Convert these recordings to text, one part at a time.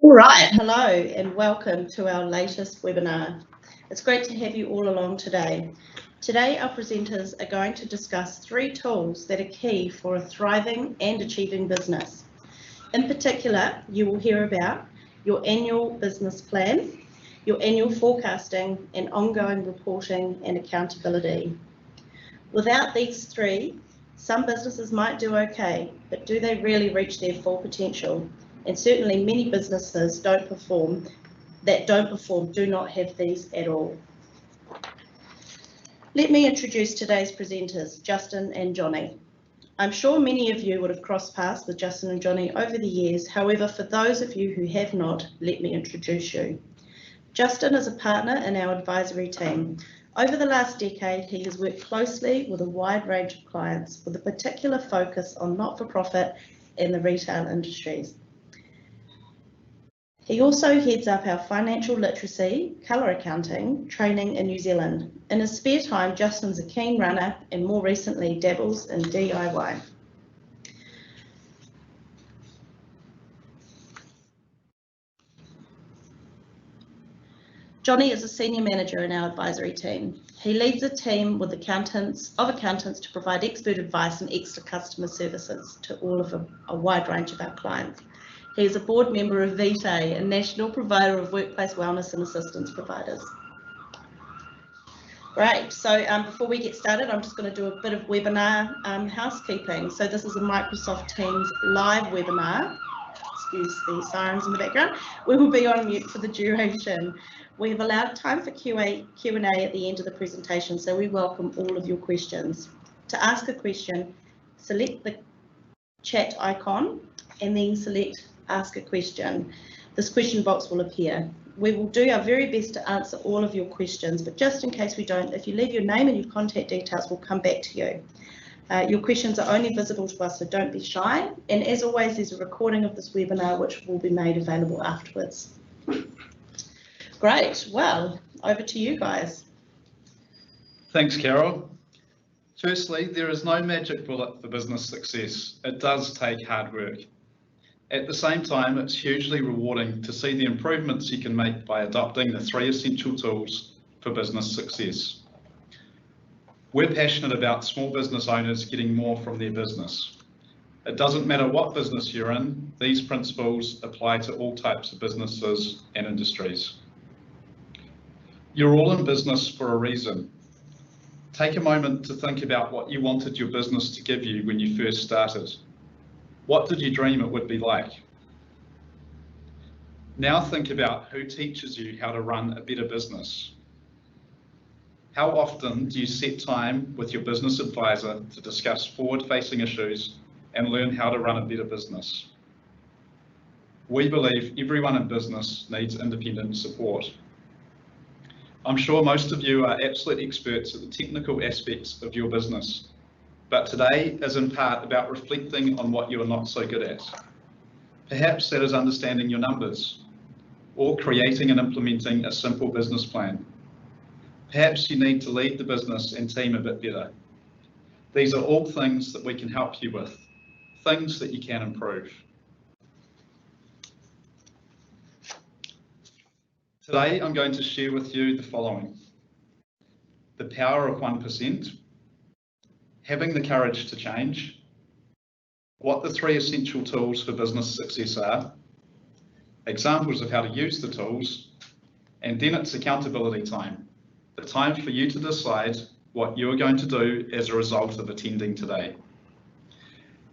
All right, hello and welcome to our latest webinar. It's great to have you all along today. Today our presenters are going to discuss 3 tools that are key for a thriving and achieving business. In particular, you will hear about your annual business plan, your annual forecasting and ongoing reporting and accountability. Without these 3, some businesses might do okay, but do they really reach their full potential? And certainly many businesses that don't perform do not have these at all. Let me introduce today's presenters, Justin and Jonny. I'm sure many of you would have crossed paths with Justin and Jonny over the years. However, for those of you who have not, let me introduce you. Justin is a partner in our advisory team. Over the last decade, he has worked closely with a wide range of clients with a particular focus on not-for-profit and the retail industries. He also heads up our financial literacy, colour accounting training in New Zealand. In his spare time, Justin's a keen runner and more recently dabbles in DIY. Jonny is a senior manager in our advisory team. He leads a team with accountants to provide expert advice and extra customer services to all of a wide range of our clients. He is a board member of Vitae, a national provider of workplace wellness and assistance providers. Great, so before we get started, I'm just going to do a bit of webinar housekeeping. So this is a Microsoft Teams live webinar. Excuse the sirens in the background. We will be on mute for the duration. We have allowed time for Q&A at the end of the presentation, so we welcome all of your questions. To ask a question, select the chat icon and then select Ask a Question. This question box will appear. We will do our very best to answer all of your questions, but just in case we don't, if you leave your name and your contact details, we'll come back to you. Your questions are only visible to us, so don't be shy. And as always, there's a recording of this webinar which will be made available afterwards. Great, well, over to you guys. Thanks, Carol. Firstly, there is no magic bullet for business success. It does take hard work. At the same time, it's hugely rewarding to see the improvements you can make by adopting the 3 essential tools for business success. We're passionate about small business owners getting more from their business. It doesn't matter what business you're in, these principles apply to all types of businesses and industries. You're all in business for a reason. Take a moment to think about what you wanted your business to give you when you first started. What did you dream it would be like? Now think about who teaches you how to run a better business. How often do you set time with your business advisor to discuss forward-facing issues and learn how to run a better business? We believe everyone in business needs independent support. I'm sure most of you are absolute experts at the technical aspects of your business, but today is in part about reflecting on what you are not so good at. Perhaps that is understanding your numbers, or creating and implementing a simple business plan. Perhaps you need to lead the business and team a bit better. These are all things that we can help you with, things that you can improve. Today, I'm going to share with you the following: the power of 1%, having the courage to change, what the 3 essential tools for business success are, examples of how to use the tools, and then it's accountability time, the time for you to decide what you are going to do as a result of attending today.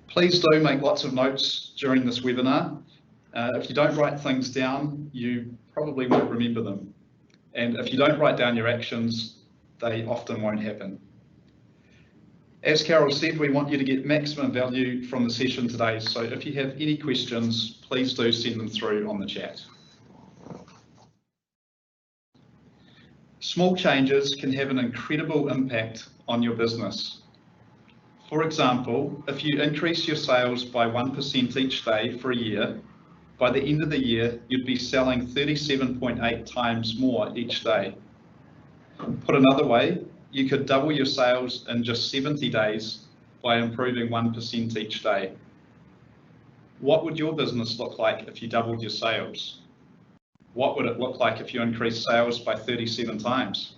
Please do make lots of notes during this webinar. If you don't write things down, you probably won't remember them. And if you don't write down your actions, they often won't happen. As Carol said, we want you to get maximum value from the session today, so if you have any questions, please do send them through on the chat. Small changes can have an incredible impact on your business. For example, if you increase your sales by 1% each day for a year, by the end of the year, you'd be selling 37.8 times more each day. Put another way, you could double your sales in just 70 days by improving 1% each day. What would your business look like if you doubled your sales? What would it look like if you increased sales by 37 times?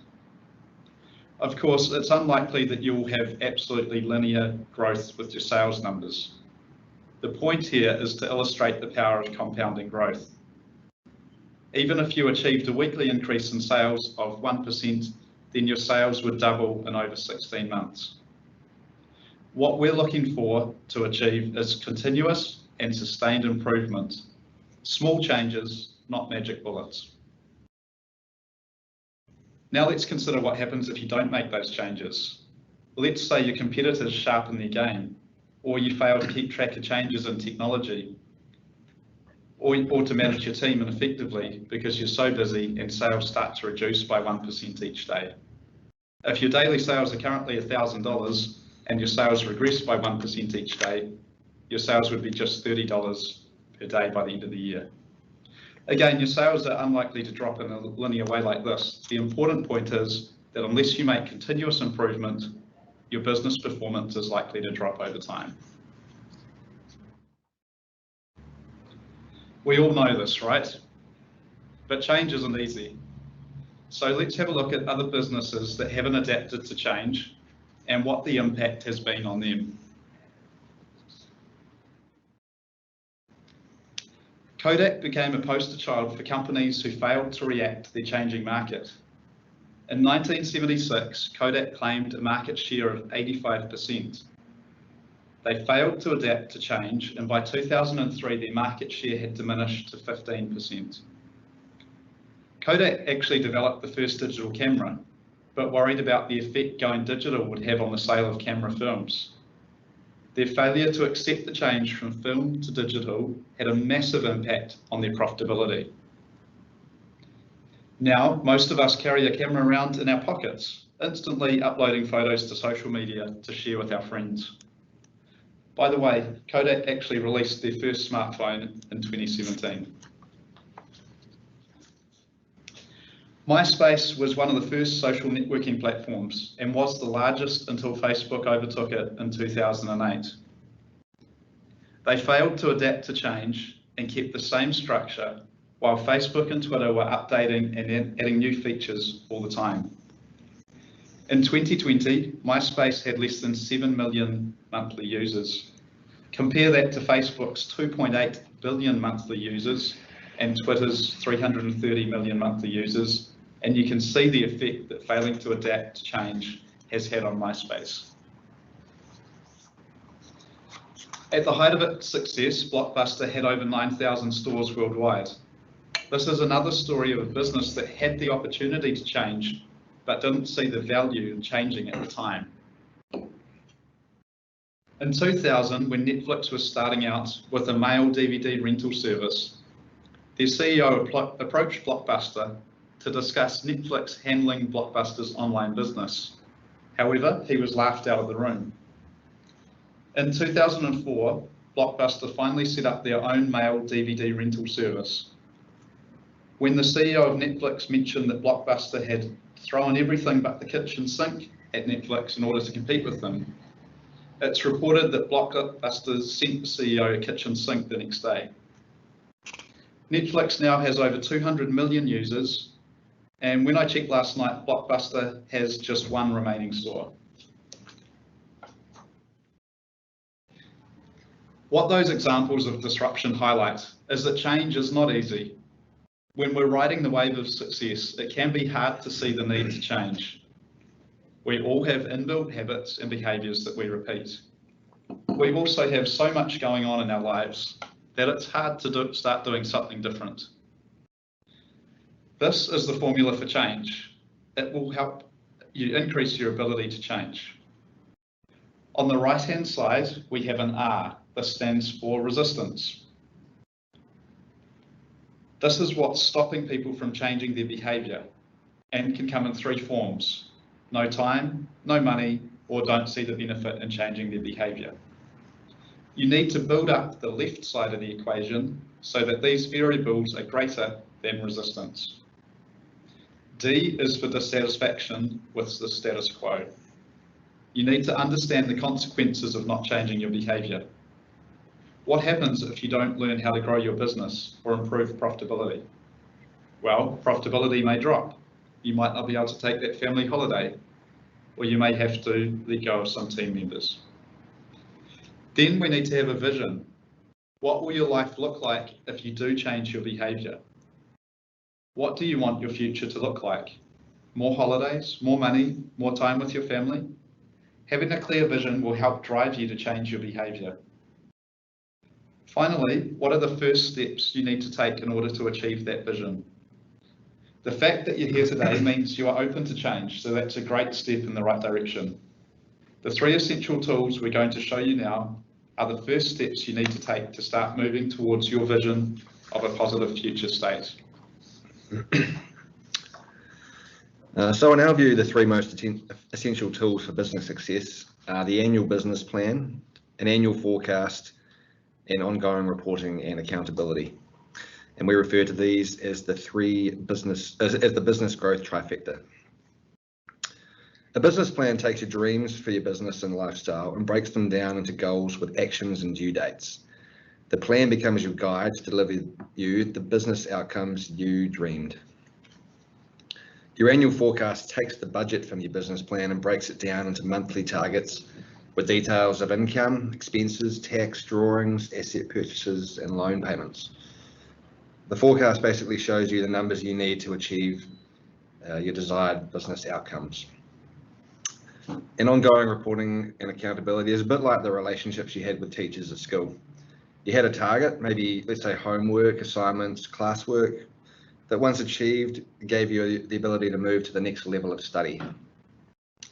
Of course, it's unlikely that you'll have absolutely linear growth with your sales numbers. The point here is to illustrate the power of compounding growth. Even if you achieved a weekly increase in sales of 1%, then your sales would double in over 16 months. What we're looking for to achieve is continuous and sustained improvement. Small changes, not magic bullets. Now let's consider what happens if you don't make those changes. Let's say your competitors sharpen their game, or you fail to keep track of changes in technology, or to manage your team ineffectively because you're so busy and sales start to reduce by 1% each day. If your daily sales are currently $1,000 and your sales regress by 1% each day, your sales would be just $30 per day by the end of the year. Again, your sales are unlikely to drop in a linear way like this. The important point is that unless you make continuous improvement, your business performance is likely to drop over time. We all know this, right? But change isn't easy. So let's have a look at other businesses that haven't adapted to change and what the impact has been on them. Kodak became a poster child for companies who failed to react to the changing market. In 1976, Kodak claimed a market share of 85%. They failed to adapt to change, and by 2003, their market share had diminished to 15%. Kodak actually developed the first digital camera, but worried about the effect going digital would have on the sale of camera films. Their failure to accept the change from film to digital had a massive impact on their profitability. Now, most of us carry a camera around in our pockets, instantly uploading photos to social media to share with our friends. By the way, Kodak actually released their first smartphone in 2017. MySpace was one of the first social networking platforms and was the largest until Facebook overtook it in 2008. They failed to adapt to change and kept the same structure, while Facebook and Twitter were updating and adding new features all the time. In 2020, MySpace had less than 7 million monthly users. Compare that to Facebook's 2.8 billion monthly users and Twitter's 330 million monthly users, and you can see the effect that failing to adapt to change has had on MySpace. At the height of its success, Blockbuster had over 9,000 stores worldwide. This is another story of a business that had the opportunity to change, but didn't see the value in changing at the time. In 2000, when Netflix was starting out with a mail DVD rental service, their CEO approached Blockbuster to discuss Netflix handling Blockbuster's online business. However, he was laughed out of the room. In 2004, Blockbuster finally set up their own mail DVD rental service. When the CEO of Netflix mentioned that Blockbuster had thrown everything but the kitchen sink at Netflix in order to compete with them, it's reported that Blockbuster sent the CEO a kitchen sink the next day. Netflix now has over 200 million users, and when I checked last night, Blockbuster has just one remaining store. What those examples of disruption highlight is that change is not easy. When we're riding the wave of success, it can be hard to see the need to change. We all have inbuilt habits and behaviours that we repeat. We also have so much going on in our lives that it's hard to start doing something different. This is the formula for change. It will help you increase your ability to change. On the right-hand side, we have an R. This stands for resistance. This is what's stopping people from changing their behaviour and can come in three forms: no time, no money, or don't see the benefit in changing their behaviour. You need to build up the left side of the equation so that these variables are greater than resistance. D is for dissatisfaction with the status quo. You need to understand the consequences of not changing your behaviour. What happens if you don't learn how to grow your business or improve profitability? Well, profitability may drop. You might not be able to take that family holiday, or you may have to let go of some team members. Then we need to have a vision. What will your life look like if you do change your behaviour? What do you want your future to look like? More holidays, more money, more time with your family? Having a clear vision will help drive you to change your behaviour. Finally, what are the first steps you need to take in order to achieve that vision? The fact that you're here today means you are open to change, so that's a great step in the right direction. The 3 essential tools we're going to show you now are the first steps you need to take to start moving towards your vision of a positive future state. So in our view, the 3 most essential tools for business success are the annual business plan, an annual forecast, and ongoing reporting and accountability. And we refer to these as the business growth trifecta. A business plan takes your dreams for your business and lifestyle and breaks them down into goals with actions and due dates. The plan becomes your guide to deliver you the business outcomes you dreamed. Your annual forecast takes the budget from your business plan and breaks it down into monthly targets with details of income, expenses, tax, drawings, asset purchases, and loan payments. The forecast basically shows you the numbers you need to achieve your desired business outcomes. And ongoing reporting and accountability is a bit like the relationships you had with teachers at school. You had a target, maybe let's say homework, assignments, classwork, that once achieved gave you the ability to move to the next level of study.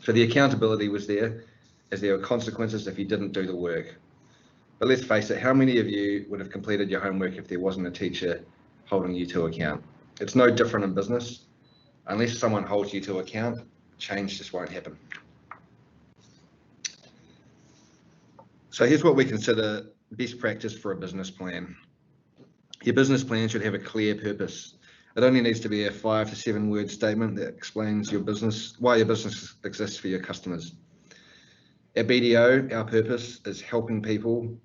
So the accountability was there, as there were consequences if you didn't do the work. But let's face it, how many of you would have completed your homework if there wasn't a teacher holding you to account? It's no different in business. Unless someone holds you to account, change just won't happen. So here's what we consider best practice for a business plan. Your business plan should have a clear purpose. It only needs to be a 5 to 7 word statement that explains your business, why your business exists for your customers. At BDO, our purpose is helping people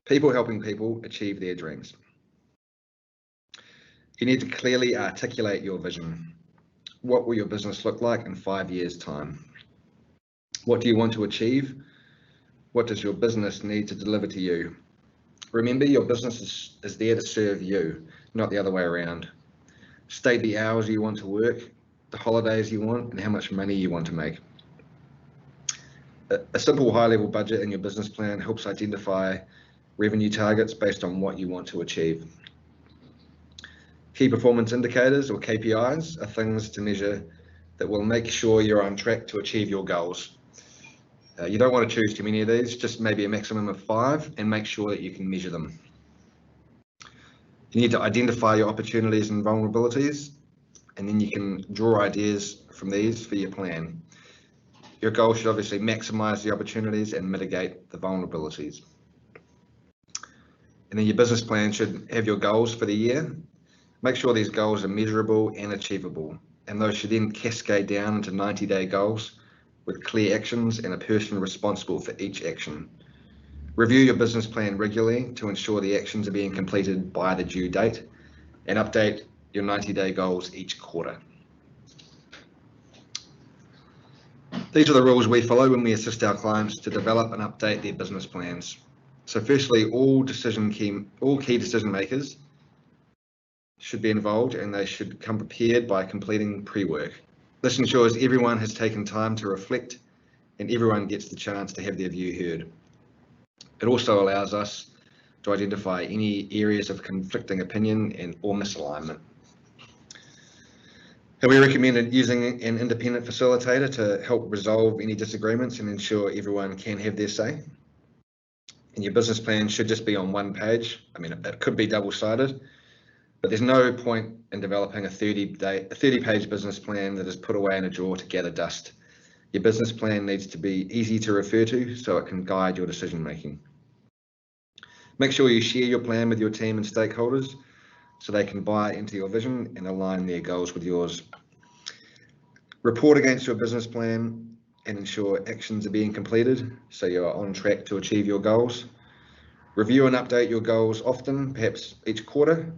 helping people achieve their dreams. You need to clearly articulate your vision. What will your business look like in 5 years' time? What do you want to achieve? What does your business need to deliver to you? Remember, your business is there to serve you, not the other way around. State the hours you want to work, the holidays you want, and how much money you want to make. A simple high-level budget in your business plan helps identify revenue targets based on what you want to achieve. Key performance indicators, or KPIs, are things to measure that will make sure you're on track to achieve your goals. You don't want to choose too many of these, just maybe a maximum of 5, and make sure that you can measure them. You need to identify your opportunities and vulnerabilities, and then you can draw ideas from these for your plan. Your goal should obviously maximize the opportunities and mitigate the vulnerabilities. And then your business plan should have your goals for the year. Make sure these goals are measurable and achievable, and those should then cascade down into 90-day goals with clear actions and a person responsible for each action. Review your business plan regularly to ensure the actions are being completed by the due date, and update your 90-day goals each quarter. These are the rules we follow when we assist our clients to develop and update their business plans. So firstly, all key decision makers should be involved, and they should come prepared by completing pre-work. This ensures everyone has taken time to reflect and everyone gets the chance to have their view heard. It also allows us to identify any areas of conflicting opinion or misalignment. And we recommend using an independent facilitator to help resolve any disagreements and ensure everyone can have their say. And your business plan should just be on one page. I mean, it could be double-sided, but there's no point in developing a 30-page business plan that is put away in a drawer to gather dust. Your business plan needs to be easy to refer to so it can guide your decision making. Make sure you share your plan with your team and stakeholders so they can buy into your vision and align their goals with yours. Report against your business plan and ensure actions are being completed so you are on track to achieve your goals. Review and update your goals often, perhaps each quarter,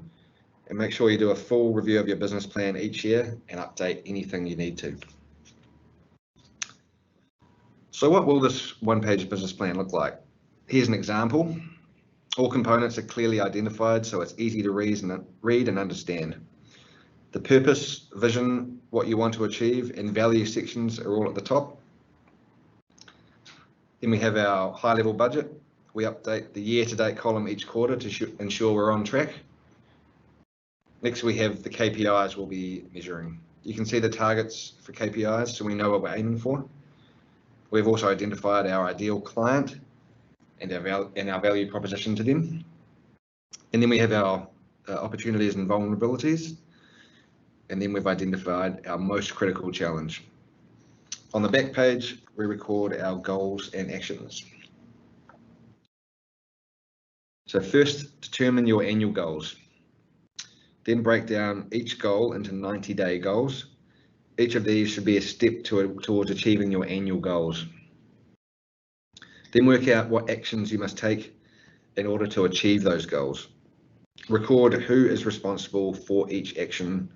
and make sure you do a full review of your business plan each year and update anything you need to. So what will this one-page business plan look like? Here's an example. All components are clearly identified, so it's easy to read and understand. The purpose, vision, what you want to achieve, and value sections are all at the top. Then we have our high-level budget. We update the year-to-date column each quarter to ensure we're on track. Next, we have the KPIs we'll be measuring. You can see the targets for KPIs, so we know what we're aiming for. We've also identified our ideal client and our value proposition to them. And then we have our opportunities and vulnerabilities. And then we've identified our most critical challenge. On the back page, we record our goals and actions. So first, determine your annual goals. Then break down each goal into 90-day goals. Each of these should be a step towards achieving your annual goals. Then work out what actions you must take in order to achieve those goals. Record who is responsible for each action,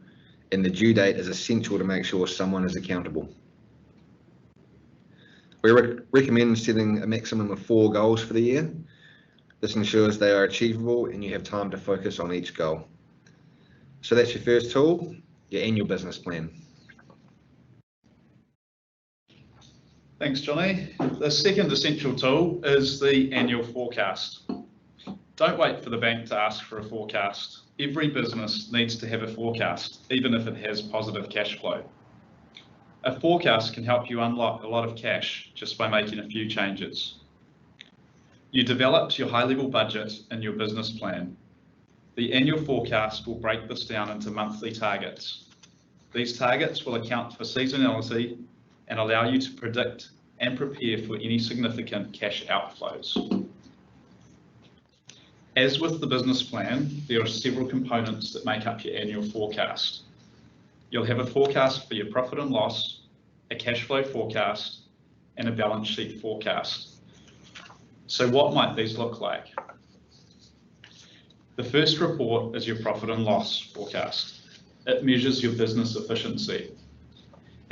and the due date is essential to make sure someone is accountable. We recommend setting a maximum of 4 goals for the year. This ensures they are achievable and you have time to focus on each goal. So that's your first tool, your annual business plan. Thanks, Johnny. The second essential tool is the annual forecast. Don't wait for the bank to ask for a forecast. Every business needs to have a forecast, even if it has positive cash flow. A forecast can help you unlock a lot of cash just by making a few changes. You developed your high-level budget in your business plan. The annual forecast will break this down into monthly targets. These targets will account for seasonality and allow you to predict and prepare for any significant cash outflows. As with the business plan, there are several components that make up your annual forecast. You'll have a forecast for your profit and loss, a cash flow forecast, and a balance sheet forecast. So what might these look like? The first report is your profit and loss forecast. It measures your business efficiency.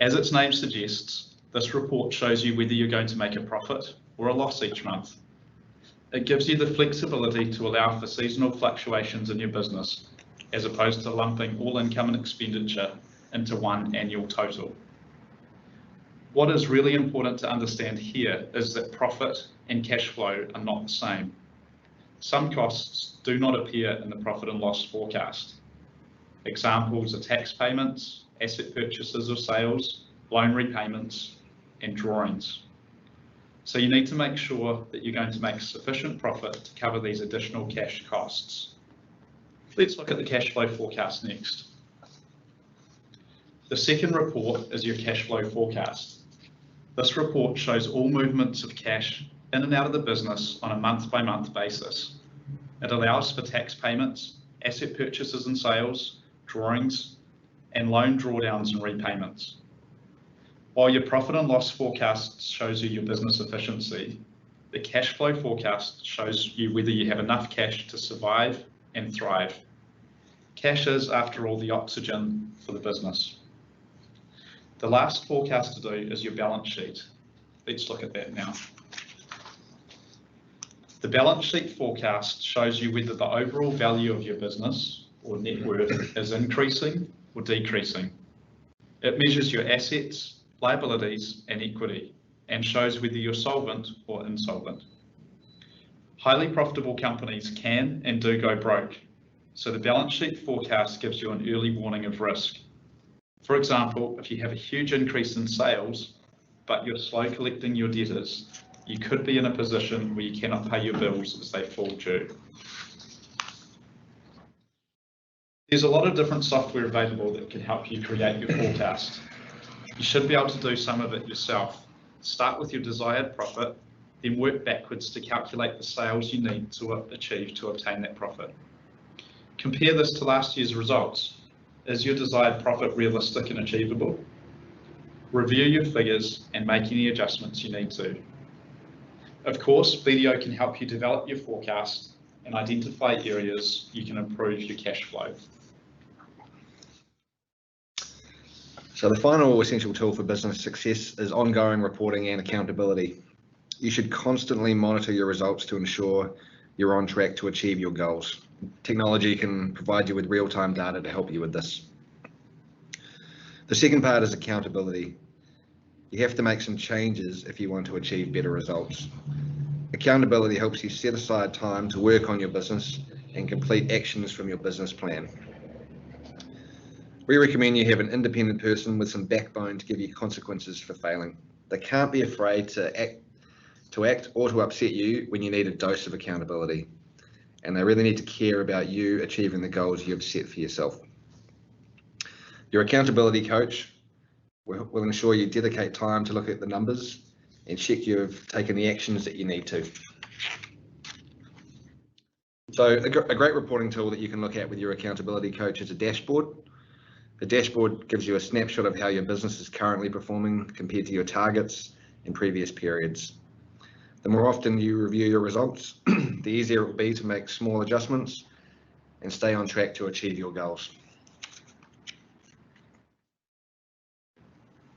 As its name suggests, this report shows you whether you're going to make a profit or a loss each month. It gives you the flexibility to allow for seasonal fluctuations in your business, as opposed to lumping all income and expenditure into one annual total. What is really important to understand here is that profit and cash flow are not the same. Some costs do not appear in the profit and loss forecast. Examples are tax payments, asset purchases or sales, loan repayments, and drawings. So you need to make sure that you're going to make sufficient profit to cover these additional cash costs. Let's look at the cash flow forecast next. The second report is your cash flow forecast. This report shows all movements of cash in and out of the business on a month-by-month basis. It allows for tax payments, asset purchases and sales, drawings, and loan drawdowns and repayments. While your profit and loss forecast shows you your business efficiency, the cash flow forecast shows you whether you have enough cash to survive and thrive. Cash is, after all, the oxygen for the business. The last forecast to do is your balance sheet. Let's look at that now. The balance sheet forecast shows you whether the overall value of your business or net worth is increasing or decreasing. It measures your assets, liabilities, and equity, and shows whether you're solvent or insolvent. Highly profitable companies can and do go broke, so the balance sheet forecast gives you an early warning of risk. For example, if you have a huge increase in sales, but you're slow collecting your debtors, you could be in a position where you cannot pay your bills as they fall due. There's a lot of different software available that can help you create your forecast. You should be able to do some of it yourself. Start with your desired profit, then work backwards to calculate the sales you need to achieve to obtain that profit. Compare this to last year's results. Is your desired profit realistic and achievable? Review your figures and make any adjustments you need to. Of course, BDO can help you develop your forecast and identify areas you can improve your cash flow. So the final essential tool for business success is ongoing reporting and accountability. You should constantly monitor your results to ensure you're on track to achieve your goals. Technology can provide you with real-time data to help you with this. The second part is accountability. You have to make some changes if you want to achieve better results. Accountability helps you set aside time to work on your business and complete actions from your business plan. We recommend you have an independent person with some backbone to give you consequences for failing. They can't be afraid to act or to upset you when you need a dose of accountability. And they really need to care about you achieving the goals you have set for yourself. Your accountability coach will ensure you dedicate time to look at the numbers and check you've taken the actions that you need to. So a great reporting tool that you can look at with your accountability coach is a dashboard. The dashboard gives you a snapshot of how your business is currently performing compared to your targets in previous periods. The more often you review your results, the easier it will be to make small adjustments and stay on track to achieve your goals.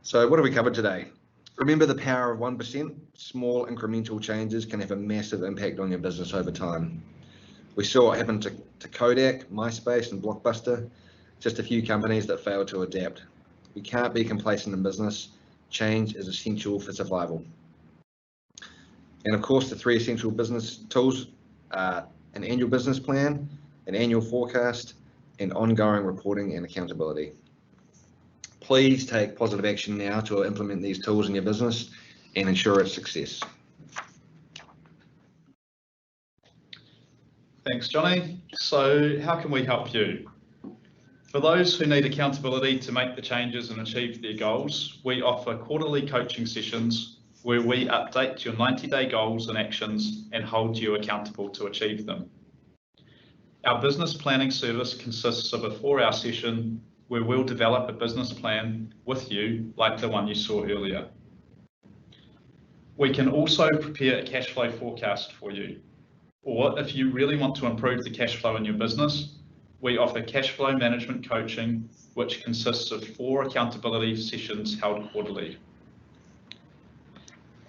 So what have we covered today? Remember the power of 1%. Small incremental changes can have a massive impact on your business over time. We saw what happened to Kodak, MySpace and Blockbuster, just a few companies that failed to adapt. We can't be complacent in business. Change is essential for survival. And of course, the 3 essential business tools are an annual business plan, an annual forecast, and ongoing reporting and accountability. Please take positive action now to implement these tools in your business and ensure its success. Thanks, Johnny. So how can we help you? For those who need accountability to make the changes and achieve their goals, we offer quarterly coaching sessions where we update your 90-day goals and actions and hold you accountable to achieve them. Our business planning service consists of a 4-hour session where we'll develop a business plan with you like the one you saw earlier. We can also prepare a cash flow forecast for you. Or if you really want to improve the cash flow in your business, we offer cash flow management coaching, which consists of 4 accountability sessions held quarterly.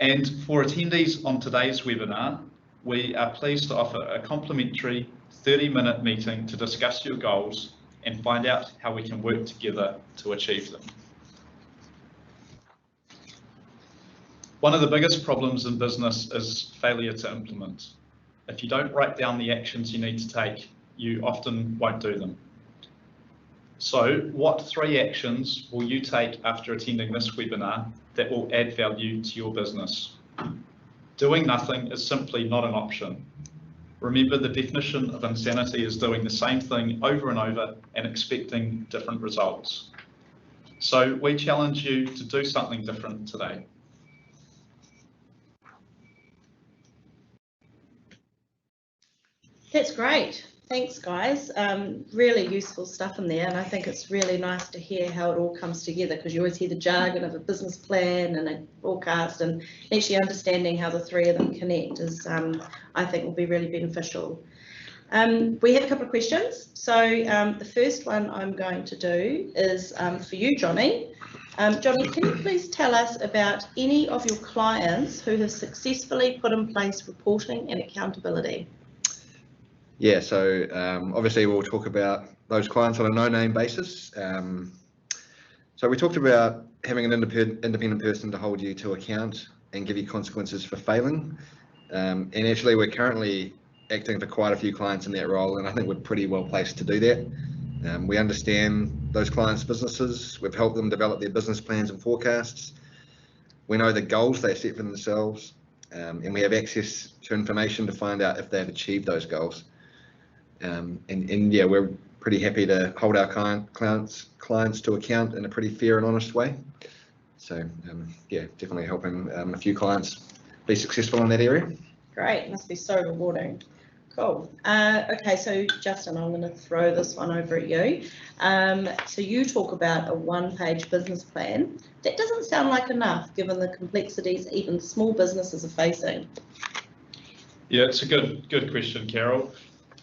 And for attendees on today's webinar, we are pleased to offer a complimentary 30-minute meeting to discuss your goals and find out how we can work together to achieve them. One of the biggest problems in business is failure to implement. If you don't write down the actions you need to take, you often won't do them. So what 3 actions will you take after attending this webinar that will add value to your business? Doing nothing is simply not an option. Remember, the definition of insanity is doing the same thing over and over and expecting different results. So we challenge you to do something different today. That's great. Thanks, guys. Really useful stuff in there, and I think it's really nice to hear how it all comes together, because you always hear the jargon of a business plan and a forecast, and actually understanding how the 3 of them connect is, I think, will be really beneficial. We have a couple of questions. So the first one I'm going to do is for you, Johnny. Johnny, can you please tell us about any of your clients who have successfully put in place reporting and accountability? Yeah, so obviously we'll talk about those clients on a no-name basis. So we talked about having an independent person to hold you to account and give you consequences for failing. And actually we're currently acting for quite a few clients in that role, and I think we're pretty well placed to do that. We understand those clients' businesses. We've helped them develop their business plans and forecasts. We know the goals they set for themselves, and we have access to information to find out if they've achieved those goals. And yeah, we're pretty happy to hold our clients to account in a pretty fair and honest way. So yeah, definitely helping a few clients be successful in that area. Great, must be so rewarding. Cool. Okay, so Justin, I'm going to throw this one over at you. So you talk about a 1-page business plan. That doesn't sound like enough, given the complexities even small businesses are facing. Yeah, it's a good question, Carol.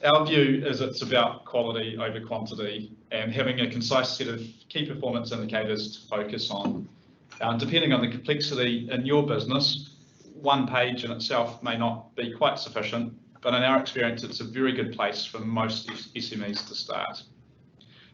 Our view is it's about quality over quantity and having a concise set of key performance indicators to focus on. Depending on the complexity in your business, one page in itself may not be quite sufficient, but in our experience, it's a very good place for most SMEs to start.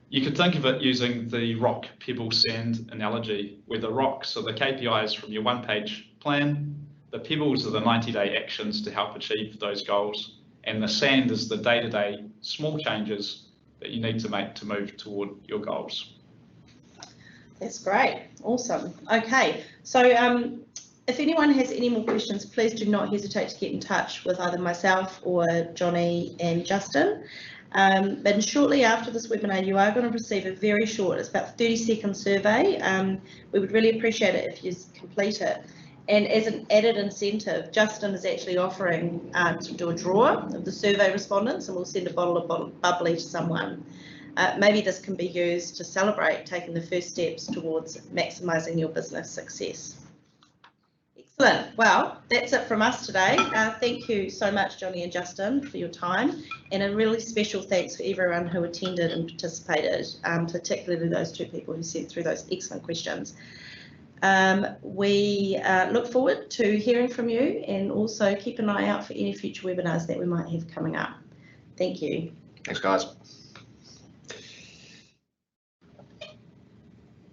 You could think of it using the rock, pebble, sand analogy, where the rocks are the KPIs from your one-page plan, the pebbles are the 90-day actions to help achieve those goals, and the sand is the day-to-day small changes that you need to make to move toward your goals. That's great. Awesome. Okay, so if anyone has any more questions, please do not hesitate to get in touch with either myself or Jonny and Justin. Then shortly after this webinar, you are going to receive a very short, it's about 30-second survey. We would really appreciate it if you complete it. And as an added incentive, Justin is actually offering to do a draw of the survey respondents, and we'll send a bottle of bubbly to someone. Maybe this can be used to celebrate taking the first steps towards maximising your business success. Excellent. Well, that's it from us today. Thank you so much, Jonny and Justin, for your time, and a really special thanks for everyone who attended and participated, particularly those two people who sent through those excellent questions. We look forward to hearing from you, and also keep an eye out for any future webinars that we might have coming up. Thank you. Thanks, guys.